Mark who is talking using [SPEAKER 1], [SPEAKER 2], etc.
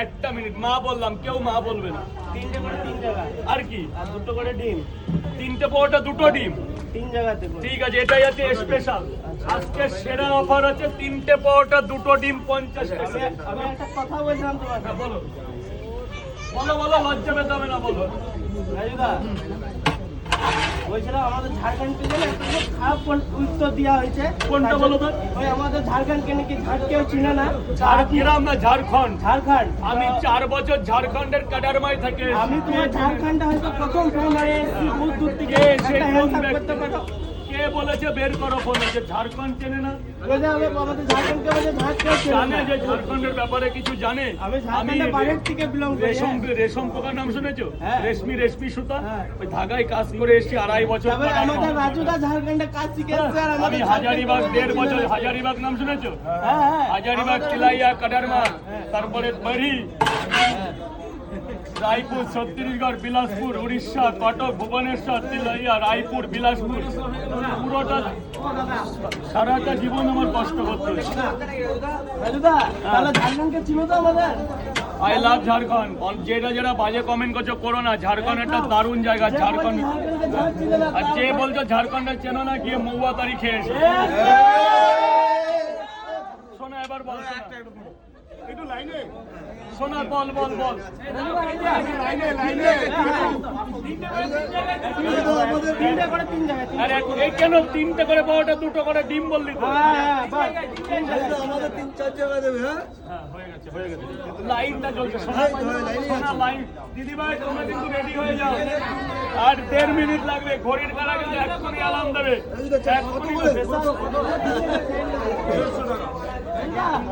[SPEAKER 1] একটা মিনিট মা বললাম, কেউ মা বলবে না।
[SPEAKER 2] 3টে করে 3 জায়গা
[SPEAKER 1] আর কি?
[SPEAKER 2] আর 2টো করে ডিম।
[SPEAKER 1] 3টে পরোটা 2টো ডিম।
[SPEAKER 2] 3 জায়গাতে করে।
[SPEAKER 1] ঠিক আছে, এটাই আছে স্পেশাল। আজকে সেরা অফার হচ্ছে 3টে পরোটা 2টো ডিম 50 টাকা।
[SPEAKER 2] আমি একটা কথা বলছিলাম তোমাকে।
[SPEAKER 1] হ্যাঁ, বলো বলো বলো, লজ্জা পেতে হবে না, বলো।
[SPEAKER 2] রাজুদা, বলছিলাম আমাদের ঝাড়খণ্ড থেকে না একটা খুব খারাপ উত্তর দেওয়া হয়েছে।
[SPEAKER 1] কোনটা বলো তো?
[SPEAKER 2] ওই আমাদের ঝাড়খণ্ডকে নাকি ঝাড় কেউ চিনে না।
[SPEAKER 1] ঝাড়গ্রাম না, ঝাড়খণ্ড।
[SPEAKER 2] ঝাড়খণ্ড।
[SPEAKER 1] আমি 4 বছর ঝাড়খণ্ডের কাডারমায় থেকে এসেছি।
[SPEAKER 2] আমি তোমার ঝাড়খণ্ডে হয়তো প্রথম প্রাইমারি বহুত দূর থেকে
[SPEAKER 1] কে সে
[SPEAKER 2] একটা
[SPEAKER 1] কোন
[SPEAKER 2] হেল্প করতে
[SPEAKER 1] ব্যক্তি?
[SPEAKER 2] পারো।
[SPEAKER 1] কে বলেছে বের করো ফোনে যে ঝাড়খণ্ড চেনে না?
[SPEAKER 2] বলছে আমাদের ঝাড়খণ্ডকে বলছে ঝাড় কেউ চিনে
[SPEAKER 1] জানে
[SPEAKER 2] না।
[SPEAKER 1] যে ঝাড়খণ্ডের ব্যাপারে কিছু জানে?
[SPEAKER 2] আমি ঝাড়খণ্ডের বাইরের থেকে বিলং করি।
[SPEAKER 1] রেশম পোকার নাম শুনেছো?
[SPEAKER 2] হ্যাঁ।
[SPEAKER 1] রেশমি সুতা।
[SPEAKER 2] হ্যাঁ।
[SPEAKER 1] ওই ধাগায় কাজ করে এসেছি 2.5 বছর।
[SPEAKER 2] তবে আমাদের রাজুদা ঝাড়খণ্ডে কাজ শিখেছে আর
[SPEAKER 1] আমি
[SPEAKER 2] আমাদের
[SPEAKER 1] হাজারিবাগ
[SPEAKER 2] ঝাড়খণ্ডকে
[SPEAKER 1] 1.5 বছর।
[SPEAKER 2] চিনে না।
[SPEAKER 1] হাজারিবাগ নাম শুনেছো?
[SPEAKER 2] হ্যাঁ হ্যাঁ
[SPEAKER 1] হাজারিবাগ, তিলাইয়া, কাডারমা, তারপরে বড়ি, রায়পুর, ছত্তিশগড়, বিলাসপুর, উড়িষ্যা, কটক, ভুবনেশ্বর, তিলাইয়া, রায়পুর, বিলাসপুর, পুরোটা সারাটা জীবন আমার কষ্ট করতে হয়েছে।
[SPEAKER 2] রাজুদা তাহলে ঝাড়খণ্ডকে চিনো তো আমাদের?
[SPEAKER 1] I love Jharkhand. যেটা বাজে কমেন্ট করছো করো না, ঝাড়খণ্ড একটা দারুণ জায়গা। ঝাড়খণ্ড
[SPEAKER 2] ঝাড়খণ্ডকে ঝাড় চিনে না।
[SPEAKER 1] আর যে বলছো ঝাড়খণ্ডের চেনো না, গিয়ে মৌয়া তারি খেয়ে এসো। শোনা এবার বল, একটু লাইনে শোনা, বল বল বল।
[SPEAKER 2] তিনটে করে 3 জায়গায়।
[SPEAKER 1] আরে এই কেন 3টে করে পরোটা 2টো করে ডিম বললি তো?
[SPEAKER 2] হ্যাঁ বাস।
[SPEAKER 3] আমাদের 3-4 জায়গা দেবে। হ্যাঁ
[SPEAKER 1] হ্যাঁ, হয়ে গেছে। লাইনটা চলছে, শোনা শোনা লাইন। দিদিভাই তোমরা কিন্তু রেডি হয়ে যাও, আর 1.5 মিনিট লাগবে। ঘড়ির কাটা কিন্তু এক্ষুনি অ্যালার্ম দেবে।
[SPEAKER 3] কত করে?